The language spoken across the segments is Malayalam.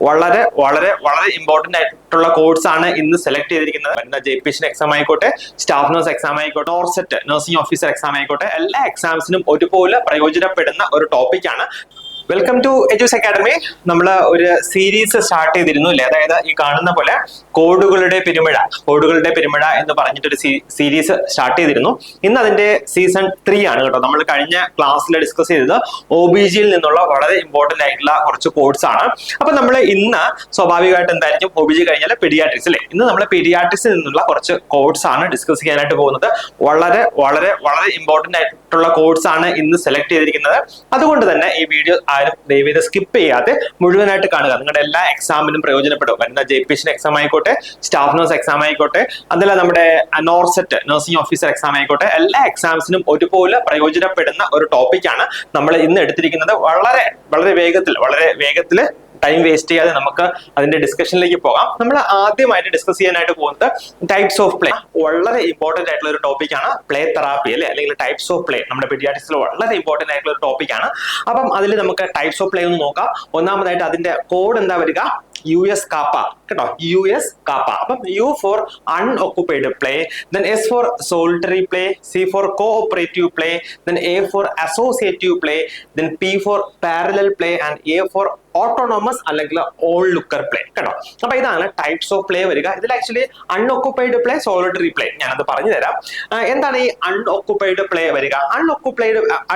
വളരെ വളരെ വളരെ ഇമ്പോർട്ടന്റ് ആയിട്ടുള്ള കോഴ്സ് ആണ് ഇന്ന് സെലക്ട് ചെയ്തിരിക്കുന്നത്. ജെപിഷൻ എക്സാം ആയിക്കോട്ടെ, സ്റ്റാഫ് നഴ്സ് എക്സാം ആയിക്കോട്ടെ, ഓർസെറ്റ് നഴ്സിംഗ് ഓഫീസർ എക്സാം ആയിക്കോട്ടെ, എല്ലാ എക്സാംസിനും ഒരുപോലെ പ്രയോജനപ്പെടുന്ന ഒരു ടോപ്പിക്കാണ്. Welcome to Edus academy. നമ്മൾ ഒരു സീരീസ് സ്റ്റാർട്ട് ചെയ്തിരുന്നു അല്ലേ? അതായത് ഈ കാണുന്ന പോലെ കോഡുകളുടെ പെരുമഴ എന്ന് പറഞ്ഞിട്ടൊരു സീരീസ് സ്റ്റാർട്ട് ചെയ്തിരുന്നു. ഇന്ന് അതിന്റെ സീസൺ 3 ആണ് കേട്ടോ. നമ്മൾ കഴിഞ്ഞ ക്ലാസ്സിൽ ഡിസ്കസ് ചെയ്തത് OBGയിൽ നിന്നുള്ള വളരെ ഇമ്പോർട്ടന്റ് ആയിട്ടുള്ള കുറച്ച് കോഡ്സ് ആണ്. അപ്പൊ നമ്മൾ ഇന്ന് സ്വാഭാവികമായിട്ട് എന്തായിരിക്കും, OBG കഴിഞ്ഞാൽ പെഡിയാട്രിക്സ് അല്ലേ? ഇന്ന് നമ്മൾ പെഡിയാട്രിക്സിൽ നിന്നുള്ള കുറച്ച് കോഡ്സ് ആണ് ഡിസ്കസ് ചെയ്യാനായിട്ട് പോകുന്നത്. വളരെ വളരെ വളരെ ഇമ്പോർട്ടന്റ് ആയിട്ടുള്ള കോഡ്സ് ആണ് ഇന്ന് സെലക്ട് ചെയ്തിരിക്കുന്നത്. അതുകൊണ്ട് തന്നെ ഈ വീഡിയോ ആരും ദയവേത് സ്കിപ്പ് ചെയ്യാതെ മുഴുവനായിട്ട് കാണുക. നിങ്ങളുടെ എല്ലാ എക്സാമിനും പ്രയോജനപ്പെടും. വരുന്ന ജെപിഷൻ എക്സാം ആയിക്കോട്ടെ, സ്റ്റാഫ് നഴ്സ് എക്സാം ആയിക്കോട്ടെ, അതല്ല നമ്മുടെ നോർസെറ്റ് നഴ്സിംഗ് ഓഫീസർ എക്സാം ആയിക്കോട്ടെ, എല്ലാ എക്സാംസിനും ഒരുപോലെ പ്രയോജനപ്പെടുന്ന ഒരു ടോപ്പിക്കാണ് നമ്മൾ ഇന്ന് എടുത്തിരിക്കുന്നത്. വളരെ വളരെ വേഗത്തിൽ ടൈം വേസ്റ്റ് ചെയ്യാതെ നമുക്ക് അതിന്റെ ഡിസ്കഷനിലേക്ക് പോകാം. നമ്മൾ ആദ്യമായിട്ട് ഡിസ്കസ് ചെയ്യാനായിട്ട് പോകുന്നത് ടൈപ്സ് ഓഫ് പ്ലേ. വളരെ ഇമ്പോർട്ടന്റ് ആയിട്ടുള്ള ഒരു ടോപ്പിക്കാണ് പ്ലേ തെറാപ്പി അല്ലെ, അല്ലെങ്കിൽ ടൈപ്സ് ഓഫ് പ്ലേ. നമ്മുടെ പീഡിയാട്രിക്സിൽ വളരെ ഇമ്പോർട്ടന്റ് ആയിട്ടുള്ള ഒരു ടോപ്പിക്കാണ്. അപ്പം അതിൽ നമുക്ക് ടൈപ്സ് ഓഫ് പ്ലേ ഒന്ന് നോക്കാം. ഒന്നാമതായിട്ട് അതിന്റെ കോഡ് എന്താ വരിക? US കാപ്പ കേട്ടോ, US കാപ്പ. അപ്പം U for unoccupied play, then S for solitary play, C for cooperative play, then A for associative play, then P for parallel play and A for autonomous അല്ലെങ്കിൽ ഓൾ ലുക്കർ പ്ലേ കേട്ടോ. അപ്പൊ ഇതാണ് ടൈപ്സ് ഓഫ് പ്ലേ വരിക. ഇതിൽ actually unoccupied play, solitary play ഞാനത് പറഞ്ഞു തരാം. എന്താണ് ഈ അൺഒക്കുപൈഡ് പ്ലേ വരിക?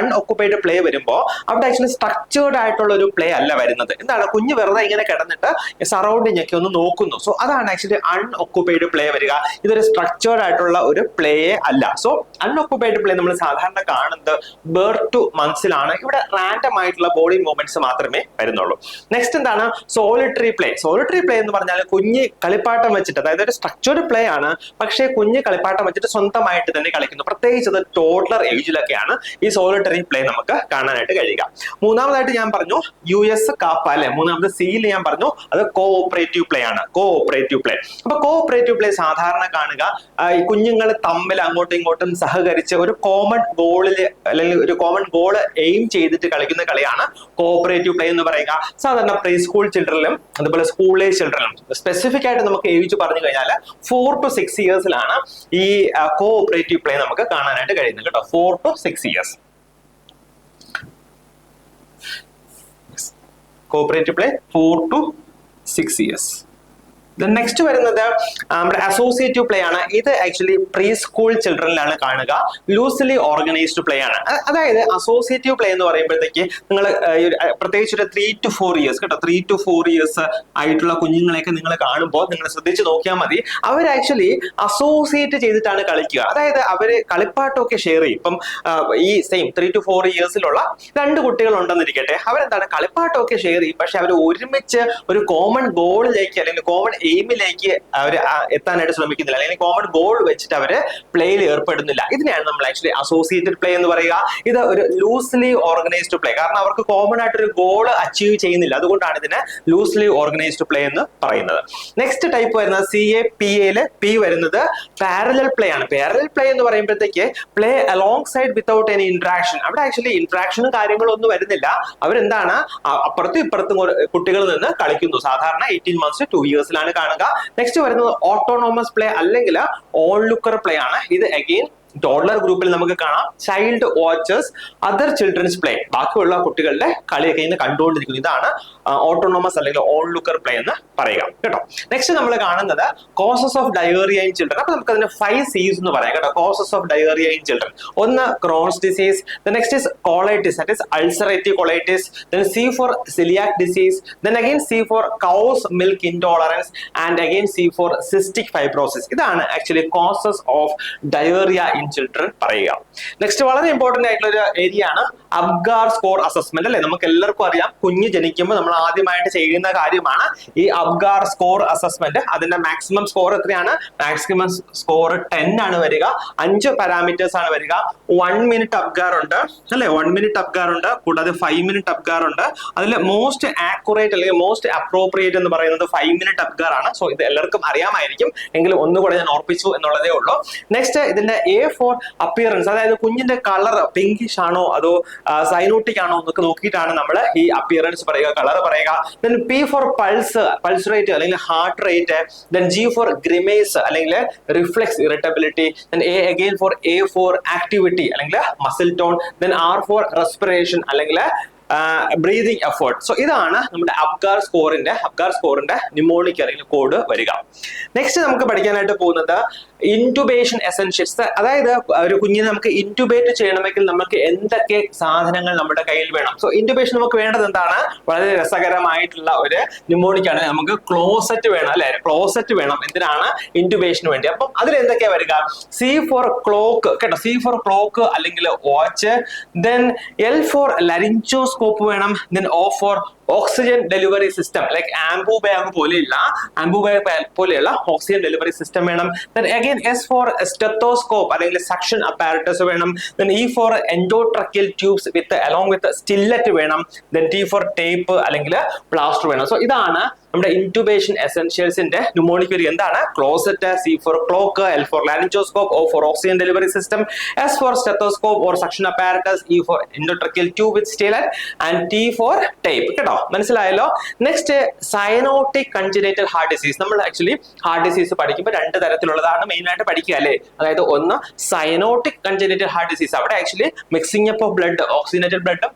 അൺഒക്കുപൈഡ് പ്ലേ വരുമ്പോൾ അവിടെ ആക്ച്വലി സ്ട്രക്ചേർഡ് ആയിട്ടുള്ള ഒരു പ്ലേ അല്ല വരുന്നത്. എന്താണ്, കുഞ്ഞ് വെറുതെ ഇങ്ങനെ കിടന്നിട്ട് സറൗണ്ടിങ് ഒക്കെ ഒന്ന് നോക്കുന്നു. സോ അതാണ് ആക്ച്വലി അൺഒക്കുപൈഡ് പ്ലേ വരിക. ഇതൊരു സ്ട്രക്ചേർഡ് ആയിട്ടുള്ള ഒരു പ്ലേ അല്ല. സോ അൺഒക്കുപൈഡ് പ്ലേ നമ്മൾ സാധാരണ കാണുന്നത് ബർത്ത് ടു മന്ത്സിലാണ്. ഇവിടെ റാൻഡം ആയിട്ടുള്ള ബോഡി മൂവ്മെന്റ്സ് മാത്രമേ വരുന്നുള്ളൂ. നെക്സ്റ്റ് എന്താണ്? Solitary play. സോളിറ്ററി പ്ലേ എന്ന് പറഞ്ഞാൽ കുഞ്ഞ് കളിപ്പാട്ടം വെച്ചിട്ട്, അതായത് ഒരു സ്ട്രക്ചേർഡ് പ്ലേ ആണ്, പക്ഷേ കുഞ്ഞ് കളിപ്പാട്ടം വെച്ചിട്ട് സ്വന്തമായിട്ട് തന്നെ കളിക്കുന്നു. പ്രത്യേകിച്ച് അത് ടോഡ്ലർ ഏജിലൊക്കെയാണ് ഈ സോളിറ്ററി പ്ലേ നമുക്ക് കാണാനായിട്ട് കഴിയുക. മൂന്നാമതായിട്ട് ഞാൻ പറഞ്ഞു US കാപ്പ അല്ലെ. മൂന്നാമത് Cയിൽ ഞാൻ പറഞ്ഞു അത് കോഓപ്പറേറ്റീവ് പ്ലേ ആണ്. Cooperative play. അപ്പൊ കോഓപ്പറേറ്റീവ് പ്ലേ സാധാരണ കാണുക ഈ കുഞ്ഞുങ്ങൾ തമ്മിൽ അങ്ങോട്ടും ഇങ്ങോട്ടും സഹകരിച്ച് ഒരു കോമൺ ഗോളില് അല്ലെങ്കിൽ ഒരു കോമൺ ഗോൾ എയിം ചെയ്തിട്ട് കളിക്കുന്ന കളിയാണ് കോഓപ്പറേറ്റീവ് പ്ലേ എന്ന് പറയുക. സാധാരണ പ്രീ സ്കൂൾ ചിൽഡ്രനിലും അതുപോലെ സ്കൂൾ ഏജ് ചിൽഡ്രനിലും സ്പെസിഫിക് ആയിട്ട് നമുക്ക് ഏജ് പറഞ്ഞു കഴിഞ്ഞാൽ 4 to 6 ഇയേഴ്സിലാണ് ഈ കോഓപ്പറേറ്റീവ് പ്ലേ നമുക്ക് കാണാനായിട്ട് കഴിയുന്നത് കേട്ടോ. 4 to 6 years cooperative play 4 to 6 years. Next വരുന്നത് നമ്മുടെ അസോസിയേറ്റീവ് പ്ലേ ആണ്. ഇത് ആക്ച്വലി പ്രീ സ്കൂൾ ചിൽഡ്രനിലാണ് കാണുക. ലൂസ്ലി ഓർഗനൈസ്ഡ് പ്ലേ ആണ്. അതായത് അസോസിയേറ്റീവ് പ്ലേ എന്ന് പറയുമ്പോഴത്തേക്ക് നിങ്ങൾ പ്രത്യേകിച്ച് ഒരു 3 to 4 ഇയേഴ്സ് കേട്ടോ, 3 to 4 ഇയേഴ്സ് ആയിട്ടുള്ള കുഞ്ഞുങ്ങളെയൊക്കെ നിങ്ങൾ കാണുമ്പോൾ നിങ്ങൾ ശ്രദ്ധിച്ച് നോക്കിയാൽ മതി, അവർ ആക്ച്വലി അസോസിയേറ്റ് ചെയ്തിട്ടാണ് കളിക്കുക. അതായത് അവര് കളിപ്പാട്ടമൊക്കെ ഷെയർ ചെയ്യും. ഇപ്പം ഈ സെയിം 3 to 4 ഇയേഴ്സിലുള്ള 2 കുട്ടികൾ ഉണ്ടെന്നിരിക്കട്ടെ, അവരെന്താണ് കളിപ്പാട്ടമൊക്കെ ഷെയർ ചെയ്യും, പക്ഷെ അവർ ഒരുമിച്ച് ഒരു കോമൺ ഗോളിലേക്ക് അല്ലെങ്കിൽ കോമൺ എയിമിലേക്ക് അവർ എത്താനായിട്ട് ശ്രമിക്കുന്നില്ല, അല്ലെങ്കിൽ കോമൺ ഗോൾ വെച്ചിട്ട് അവര് പ്ലേയിൽ ഏർപ്പെടുന്നില്ല. ഇതിനെയാണ് നമ്മൾ ആക്ച്വലി അസോസിയേറ്റഡ് പ്ലേ എന്ന് പറയുക. ഇത് ഒരു ലൂസ്ലി ഓർഗനൈസ്ഡ് പ്ലേ, കാരണം അവർക്ക് കോമൺ ആയിട്ടൊരു ഗോൾ അച്ചീവ് ചെയ്യുന്നില്ല. അതുകൊണ്ടാണ് ഇതിനെ ലൂസ്ലി ഓർഗനൈസ്ഡ് പ്ലേ എന്ന് പറയുന്നത്. നെക്സ്റ്റ് ടൈപ്പ് വരുന്നത് CAPAയില് P വരുന്നത് പാരലൽ പ്ലേ ആണ്. പാരലൽ പ്ലേ എന്ന് പറയുമ്പോഴത്തേക്ക് play along side without any interaction. അവിടെ ആക്ച്വലി ഇന്ററാക്ഷനും കാര്യങ്ങളും ഒന്നും വരുന്നില്ല. അവരെന്താണ് അപ്പുറത്തും ഇപ്പുറത്തും കുട്ടികളിൽ നിന്ന് കളിക്കുന്നു. സാധാരണ 18 months to 2 ഇയേഴ്സിലാണ് കാണുക. നെക്സ്റ്റ് വരുന്നത് ഓട്ടോണോമസ് പ്ലേ അല്ലെങ്കിൽ ഓൺ ലുക്കർ പ്ലേ ആണ്. ഇത് അഗെയിൻ ടോഡ്ലർ ഗ്രൂപ്പിൽ നമുക്ക് കാണാം. Child watchers other children's play, ബാക്കിയുള്ള കുട്ടികളുടെ കളിയൊക്കെ ഇന്ന് കണ്ടുകൊണ്ടിരിക്കുന്നു. ഇതാണ് ഓട്ടോണോമസ് അല്ലെങ്കിൽ ഓൺ ലുക്കർ പ്ലേ എന്ന് പറയുക കേട്ടോ. നെക്സ്റ്റ് നമ്മൾ കാണുന്നത് causes of diarrhoea in children. അപ്പൊ നമുക്ക് അതിന് 5 C's എന്ന് പറയാം കേട്ടോ. Causes of diarrhoea in children. ഒന്ന് Crohn's disease, next is colitis, that is ulcerative colitis, then C for celiac disease, then again C for cow's milk intolerance, and again C for cystic fibrosis. ഇതാണ് actually causes of diarrhoea in children പറയുക. നെക്സ്റ്റ് വളരെ ഇമ്പോർട്ടന്റ് ആയിട്ടുള്ള ഒരു ഏരിയ ആണ് അബ്ഗാർ സ്കോർ അസസ്മെന്റ് അല്ലെ. നമുക്ക് എല്ലാവർക്കും അറിയാം, കുഞ്ഞ് ജനിക്കുമ്പോൾ നമ്മൾ ആദ്യമായിട്ട് ചെയ്യുന്ന കാര്യമാണ് ഈ അബ്ഗാർ സ്കോർ അസസ്മെന്റ്. അതിന്റെ മാക്സിമം സ്കോർ എത്രയാണ്? മാക്സിമം സ്കോർ 10 ആണ് വരിക. 5 പാരാമീറ്റേഴ്സ് ആണ് വരിക. 1 minute അബ്ഗാർ ഉണ്ട് അല്ലെ, 1 minute അബ്ഗാർ ഉണ്ട്, കൂടാതെ 5 minute അബ്ഗാർ ഉണ്ട്. അതിൽ മോസ്റ്റ് ആക്യുറേറ്റ് അല്ലെങ്കിൽ മോസ്റ്റ് അപ്രോപ്രിയേറ്റ് എന്ന് പറയുന്നത് 5 minute അബ്ഗാർ ആണ്. സോ ഇത് എല്ലാവർക്കും അറിയാമായിരിക്കും, എങ്കിലും ഒന്നുകൂടെ ഞാൻ ഓർപ്പിച്ചു എന്നുള്ളതേ ഉള്ളൂ. നെക്സ്റ്റ് ഇതിന്റെ A ഫോർ അപ്പിയറൻസ്, അതായത് കുഞ്ഞിന്റെ കളർ പിങ്കിഷ് ആണോ അതോ സൈനോട്ടിക് ആണോ എന്നൊക്കെ നോക്കിയിട്ടാണ് നമ്മൾ ഈ അപ്പിയറൻസ് പറയുക, കളർ പറയുക. Then P for pulse rate അല്ലെങ്കിൽ heart rate. Then G for grimace അല്ലെങ്കിൽ reflex irritability. Then A again for A for activity അല്ലെങ്കിൽ muscle tone. Then R for respiration അല്ലെങ്കിൽ ബ്രീതിങ് എഫേർട്ട്. സോ ഇതാണ് നമ്മുടെ അബ്ഗാർ സ്കോറിന്റെ ന്യൂമോണിക് അല്ലെങ്കിൽ കോഡ് വരിക. നെക്സ്റ്റ് നമുക്ക് പഠിക്കാനായിട്ട് പോകുന്നത് ഇൻറ്റുബേഷൻ എസെൻഷ്യൽസ്. അതായത് ഒരു കുഞ്ഞിനെ നമുക്ക് ഇൻറ്റുബേറ്റ് ചെയ്യണമെങ്കിൽ നമുക്ക് എന്തൊക്കെ സാധനങ്ങൾ നമ്മുടെ കയ്യിൽ വേണം. സോ ഇൻറ്റുബേഷൻ നമുക്ക് വേണ്ടത് എന്താണ്? വളരെ രസകരമായിട്ടുള്ള ഒരു ന്യൂമോണിക് ആണ്. നമുക്ക് ക്ലോസറ്റ് വേണം അല്ലെ, ക്ലോസറ്റ് വേണം. എന്തിനാണ്? ഇൻറ്റുബേഷന് വേണ്ടി. അപ്പം അതിൽ എന്തൊക്കെയാ വരിക? സി ഫോർ ക്ലോക്ക് കേട്ടോ, സി ഫോർ ക്ലോക്ക് അല്ലെങ്കിൽ watch. Then L for laryngoscope വേണം. Then O for oxygen delivery system, like Ambu bag പോലെയുള്ള ഓക്സിജൻ ഡെലിവറി സിസ്റ്റം വേണം. Then again S for stethoscope അല്ലെങ്കിൽ സക്ഷൻ അപ്പാരറ്റസ് വേണം. Then E for endotracheal tubes along with stylet വേണം. ദെൻ ടി ഫോർ ടേപ്പ് അല്ലെങ്കിൽ പ്ലാസ്റ്റർ വേണം. സോ ഇതാണ് നമ്മുടെ ഇൻറ്റുബേഷൻ എസെൻഷ്യൽസിന്റെ ന്യൂമോണിക് വരിക. എന്താണ്? Closet, C for clock, L four laryngoscope, O for oxygen delivery system, S for stethoscope or suction apparatus, E for endotracheal tube with stylet and T for tape. കേട്ടോ, മനസ്സിലായല്ലോ. Next cyanotic congenital heart disease. നമ്മൾ ആക്ച്വലി ഹാർട്ട് ഡിസീസ് പഠിക്കുമ്പോൾ രണ്ട് തരത്തിലുള്ളതാണ് മെയിൻ ആയിട്ട് പഠിക്കുക അല്ലേ. അതായത് ഒന്ന് സൈനോട്ടിക് കൺജനൈറ്റൽ ഹാർട്ട് ഡിസീസ്, അവിടെ actually mixing up of blood, oxygenated ബ്ലഡും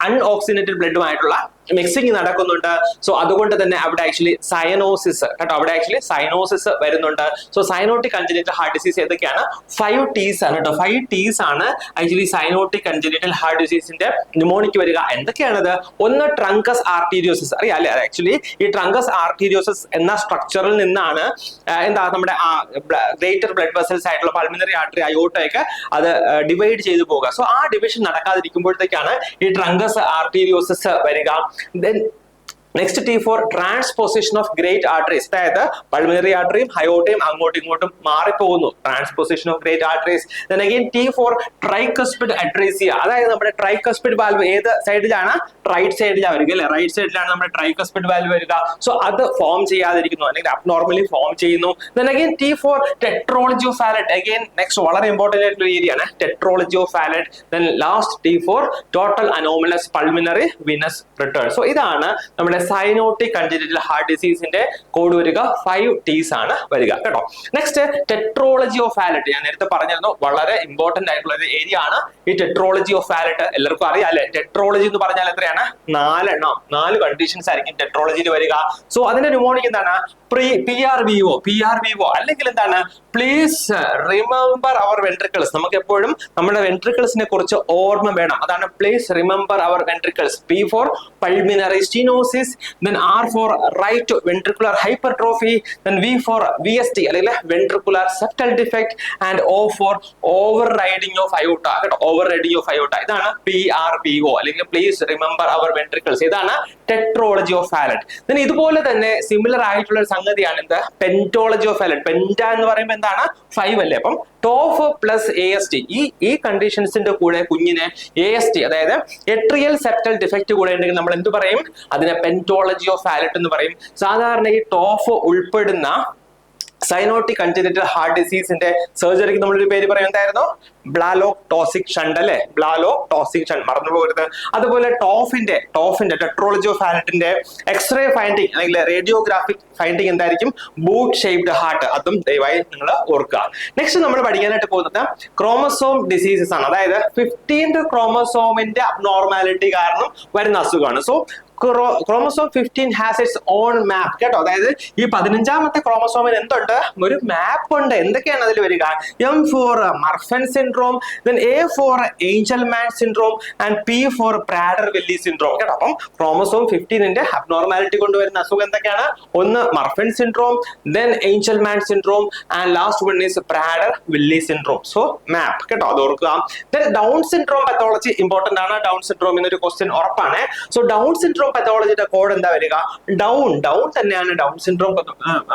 അൺഓക്സിജനേറ്റഡ് ബ്ലഡുമായിട്ടുള്ള മിക്സിംഗ് നടക്കുന്നുണ്ട്. സോ അതുകൊണ്ട് തന്നെ അവിടെ ആക്ച്വലി സയനോസിസ് കേട്ടോ, അവിടെ ആക്ച്വലി സൈനോസിസ് വരുന്നുണ്ട്. So cyanotic congenital heart disease ഏതൊക്കെയാണ്? 5 T's ആണ് കേട്ടോ. 5 T's ആണ് ആക്ച്വലി സൈനോട്ടിക് കൺജനൈറ്റൽ ഹാർട്ട് ഡിസീസിന്റെ ന്യൂമോണിക് വരിക. എന്തൊക്കെയാണത്? ഒന്ന് ട്രങ്കസ് ആർട്ടീരിയോസിസ്. അറിയാം അല്ലെ, ആക്ച്വലി ഈ ട്രങ്കസ് ആർട്ടീരിയോസിസ് എന്ന സ്ട്രക്ചറിൽ നിന്നാണ് നമ്മുടെ ഗ്രേറ്റർ ബ്ലഡ് വെസൽസ് ആയിട്ടുള്ള പൾമിനറി ആർട്ടറി, അയോർട്ടയൊക്കെ അത് ഡിവൈഡ് ചെയ്തു പോകുക. സോ ആ ഡിവിഷൻ നടക്കാതിരിക്കുമ്പോഴത്തേക്കാണ് ഈ ട്രങ്കസ് ആർട്ടീരിയോസിസ് വരിക. Then next T for transposition of great arteries, അതായത് പൾമിനറി ആർട്ടറിയും ഹയോട്ടയും അങ്ങോട്ടും ഇങ്ങോട്ടും മാറിപ്പോകുന്നു. Transposition of great arteries. Then again T for tricuspid atresia, അതായത് നമ്മുടെ ട്രൈകസ്പിഡ് വാൽവ് ഏത് സൈഡിലാണ്? റൈറ്റ് സൈഡിലാണ് വരിക അല്ലെ, റൈറ്റ് സൈഡിലാണ് നമ്മുടെ ട്രൈകസ്പിഡ് വാൽവ് വരിക. സോ അത് ഫോം ചെയ്യാതിരിക്കുന്നു അല്ലെങ്കിൽ അബ്നോർമലി ഫോം ചെയ്യുന്നു. Then again T for tetralogy of Fallot. Again next വളരെ ഇമ്പോർട്ടന്റ് ആയിട്ടുള്ള ഏരിയ ആണ് tetralogy of Fallot. Then last T for total anomalous pulmonary venous return. So ഇതാണ് നമ്മുടെ സൈനോട്ടിക് കൺജനൈറ്റൽ ഹാർട്ട് ഡിസീസിന്റെ കോഡ് വരിക. 5 T's ആണ് വരിക കേട്ടോ. Next tetralogy of Fallot. ഞാൻ നേരത്തെ പറഞ്ഞിരുന്നു വളരെ ഇമ്പോർട്ടന്റ് ആയിട്ടുള്ള ഒരു ഏരിയ ആണ് ഈ ടെട്രോളജി ഓഫ് ഫാലറ്റ്. എല്ലാവർക്കും അറിയാം അല്ലെ, ടെട്രോളജി എന്ന് പറഞ്ഞാൽ എത്രയാണ്? 4 കണ്ടീഷൻസ് ആയിരിക്കും ടെട്രോളജിയിൽ വരിക. സോ അതിന്റെ ന്യൂമോണിക് എന്താണ്? PRVO അല്ലെങ്കിൽ എന്താണ്? Please remember our ventricles. നമുക്ക് എപ്പോഴും നമ്മുടെ വെൻട്രിക്കിൾസിനെ കുറിച്ച് ഓർമ്മ വേണം. അതാണ് please remember our ventricles. P for pulmonary stenosis. Then R for right ventricular hypertrophy. Then V for VSD അല്ലെങ്കിൽ ventricular septal defect and O for overriding of aorta. overriding of aorta. ഇതാണ് PRVO അല്ലെങ്കിൽ പ്ലീസ് റിമെമ്പർ അവർ വെൻട്രിക്കിൾസ്. ഇതാണ് ടെട്രോളജി ഓഫ് ഫാലറ്റ്. Then ഇതുപോലെ തന്നെ സിമിലർ ആയിട്ടുള്ള ഒരു സംഗതിയാണ് എന്ത്? പെന്റോളജി ഓഫ് ഫാലറ്റ്. പെന്റ എന്ന് പറയുമ്പോൾ എന്താണ്? 5 അല്ലേ. അപ്പം ടോഫ് പ്ലസ് AST, ഈ കണ്ടീഷൻസിന്റെ കൂടെ കുഞ്ഞിനെ AST അതായത് എട്രിയൽ സെപ്റ്റൽ ഡിഫക്റ്റ് കൂടെ ഉണ്ടെങ്കിൽ നമ്മൾ എന്ത് പറയും? അതിനെ പെന്റോളജി ഓഫ് ഫാലറ്റ് എന്ന് പറയും. സാധാരണ ഈ ടോഫ് ഉൾപ്പെടുന്ന സൈനോട്ടിക് കൺജനൈറ്റൽ ഹാർട്ട് ഡിസീസിന്റെ സർജറിക്ക് നമ്മളൊരു പേര് പറയും. എന്തായിരുന്നു? ബ്ലാലോടോസിക് ഷണ്ട് അല്ലെ, ബ്ലാലോടോസിക് ഷണ്ട് മറന്നു പോകരുത്. അതുപോലെ ടോഫിന്റെ ടെട്രോളജി ഓഫ് ഫാലറ്റിന്റെ എക്സ്റേ ഫൈൻഡിങ് അല്ലെങ്കിൽ റേഡിയോഗ്രാഫിക് ഫൈൻഡിങ് എന്തായിരിക്കും? Boot shaped heart. അതും ദയവായി നിങ്ങൾ ഓർക്കുക. നെക്സ്റ്റ് നമ്മൾ പഠിക്കാനായിട്ട് പോകുന്നത് ക്രോമസോം ഡിസീസസ് ആണ്. അതായത് 15th ക്രോമസോമിന്റെ അബ്നോർമാലിറ്റി കാരണം വരുന്ന അസുഖമാണ്. So chromosome 15 has it's on മാപ്പ് കേട്ടോ. അതായത് ഈ 15ാമത്തെ ക്രോമസോമിന് എന്തുണ്ട്? ഒരു മാപ്പ് ഉണ്ട്. എന്തൊക്കെയാണ് അതിൽ വരിക? M for Marfan syndrome, then A for Angelman syndrome and P for Prader Willi syndrome കേട്ടോ. അപ്പം ക്രോമസോം 15ന്റെ അബ്നോർമാലിറ്റി കൊണ്ടുവരുന്ന അസുഖം എന്തൊക്കെയാണ്? ഒന്ന് Marfan syndrome, then Angelman syndrome and last one is Prader Willi syndrome. So map കേട്ടോ, അത് ഓർക്കുക. Then Down syndrome pathology important ആണ്. ഡൗൺ സിൻഡ്രോം എന്നൊരു ക്വസ്റ്റ്യൻ ഉറപ്പാണ്. സോ ഡൗൺ സിൻഡ്രോം സിൻഡ്രോം പത്തോളജിയുടെ കോഡ് എന്താ വരിക? ഡൗൺ തന്നെയാണ് ഡൗൺ സിൻഡ്രോം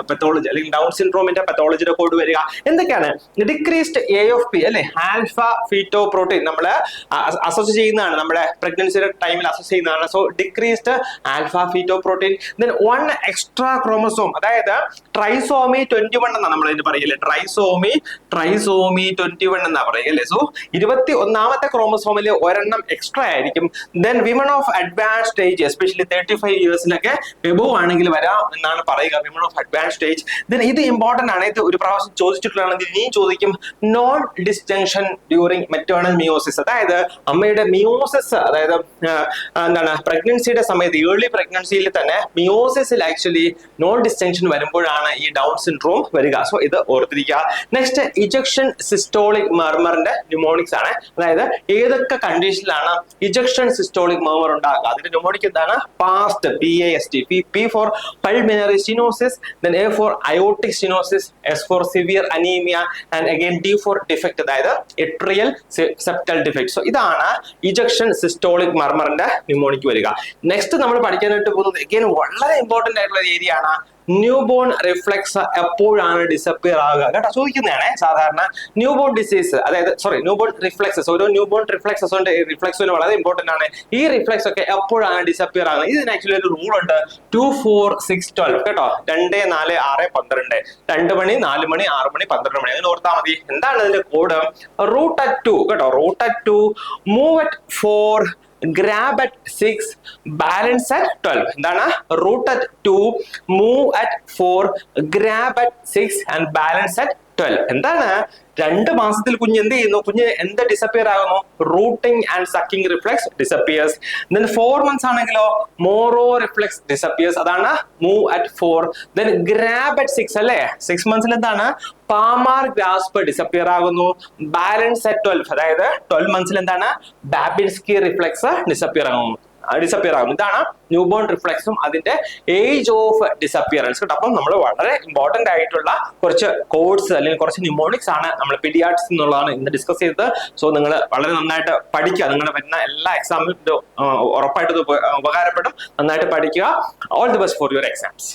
പത്തോളജി അല്ലെങ്കിൽ ഡൗൺ സിൻഡ്രോമിന്റെ പത്തോളജിയുടെ കോഡ് വരിക. എന്തൊക്കെയാണ്? ഡിക്രീസ്ഡ് AFP അല്ലെ, ആൽഫ ഫീറ്റോ പ്രോട്ടീൻ നമ്മൾ അസോസിയേറ്റ് ചെയ്യുന്നതാണ്, നമ്മുടെ പ്രഗ്നൻസിയുടെ ടൈമിൽ അസോസിയേറ്റ് ചെയ്യുന്നതാണ്. So decreased alpha ഫീറ്റോ protein. Then 1 extra chromosome, അതായത് ട്രൈസോമി 21 എന്നാണ് നമ്മൾ ഇതിന് പറയല്ലേ, ട്രൈസോമി 21 എന്നാ പറയല്ലേ. സോ 21ാമത്തെ ക്രോമസോമിൽ ഒരെണ്ണം എക്സ്ട്രാ ആയിരിക്കും. Then women of advance stage, especially 35 ഇയേഴ്സിലൊക്കെ എബോവ് ആണെങ്കിൽ വരാം എന്നാണ് പറയുക, women of advance stage. Then ഇത് ഇമ്പോർട്ടന്റ് ആണ്, ഇത് ഒരു പ്രാവശ്യം ചോദിച്ചിട്ടുള്ളതാണെങ്കിൽ ഇനിയും ചോദിക്കും. Non disjunction during maternal meiosis, അതായത് അമ്മയുടെ മിയോസിസ്, അതായത് എന്താണ് പ്രഗ്നൻസിയുടെ സമയത്ത് ഏർലി പ്രഗ്നൻസിയിൽ തന്നെ മിയോസിസിൽ ആക്ച്വലി നോൺ ഡിസ്ജങ്ഷൻ വരുമ്പോഴാണ് ഈ ഡൗൺ സിൻഡ്രോം വരിക. സോ ഇത് ഓർത്തിരിക്കുക. നെക്സ്റ്റ് ഇജക്ഷൻ സിസ്റ്റോളിക് മർമറിന്റെ ന്യൂമോണിക്സ് ആണ്, അതായത് ഏതൊക്കെ കണ്ടീഷനിലാണ് ഇജക്ഷൻ സിസ്റ്റോളിക് മർമർ ഉണ്ടാകുക. അതിന്റെ ന്യൂമോണിക് എന്താണ്? Past, PAST. P for pulmonary stenosis, then A for aortic stenosis, S for severe anemia, and again D for defect, അതായത് atrial septal defect. സോ ഇതാണ് ഇജക്ഷൻ സിസ്റ്റോളിക് മർമറിന്റെ ന്യൂമോണിക് വരിക. നെക്സ്റ്റ് നമ്മൾ പഠിക്കാനായിട്ട് പോകുന്നത് again വളരെ ഇമ്പോർട്ടന്റ് ആയിട്ടുള്ള ഏരിയ ആണ്, ന്യൂബോൺ റിഫ്ലെക്സ് എപ്പോഴാണ് ഡിസപ്പിയർ ആകുക കേട്ടോ, ചോദിക്കുന്നതാണ് സാധാരണ. ന്യൂബോൺ ഡിസീസ്, അതായത് ന്യൂബോൺ റിഫ്ലെക്സസ്, ഓരോ ന്യൂബോൺ റിഫ്ലെക്സസ് ഉണ്ട്. റിഫ്ലെക്സിന് വളരെ ഇമ്പോർട്ടന്റ് ആണ്. ഈ റിഫ്ലെക്സ് ഒക്കെ എപ്പോഴാണ് ഡിസപ്പിയർ ആകുന്നത്? ഇതിന് ആക്ച്വലി ഒരു റൂൾ ഉണ്ട്, 2, 4, 6, 12 കേട്ടോ. 2, 4, 6, 12, 2 മണി, 4 മണി, 6 മണി, 12 മണി, അങ്ങനെ ഓർത്താൽ മതി. എന്താണ് ഇതിന്റെ കോഡ്? റൂട്ട് അറ്റ് 2 കേട്ടോ, root at 2, move at 4, grab at 6, balance at 12. എന്താണ്? root at 2, move at 4, grab at 6 and balance at 12. എന്താണ്? 2 മാസത്തിൽ കുഞ്ഞ് എന്ത് ചെയ്യുന്നു? കുഞ്ഞ് എന്ത് ഡിസപ്പിയർ ആകുന്നു? Routing and sucking reflex disappears. Then 4 months ആണെങ്കിലോ മോറോ റിഫ്ലെക്സ് ഡിസപ്പിയേഴ്സ്, അതാണ് move at 4. Then grab at 6 അല്ലേ, 6 months എന്താണ്? പാമാർ ഗ്രാസ്പ് ഡിസപ്പിയർ ആകുന്നു. ബാലൻസ് അറ്റ് 12, അതായത് 12 months എന്താണ്? ബാബിൻസ്കി റിഫ്ലെക്സ് ഡിസപ്പിയർ ആകുന്നു. ഇതാണ് ന്യൂബോൺ റിഫ്ലെക്സും അതിന്റെ ഏജ് ഓഫ് ഡിസപ്പിയറൻസ് കേട്ടോ. അപ്പം നമ്മൾ വളരെ ഇമ്പോർട്ടന്റ് ആയിട്ടുള്ള കുറച്ച് കോഡ്സ് അല്ലെങ്കിൽ കുറച്ച് ന്യൂമോണിക്സ് ആണ് നമ്മൾ പീഡിയാട്രിക്സ് എന്നുള്ളതാണ് ഇന്ന് ഡിസ്കസ് ചെയ്തത്. സോ നിങ്ങൾ വളരെ നന്നായിട്ട് പഠിക്കുക, നിങ്ങളുടെ വരുന്ന എല്ലാ എക്സാമിനും ഉറപ്പായിട്ടും ഉപകാരപ്പെടും. നന്നായിട്ട് പഠിക്കുക. All the best for your exams.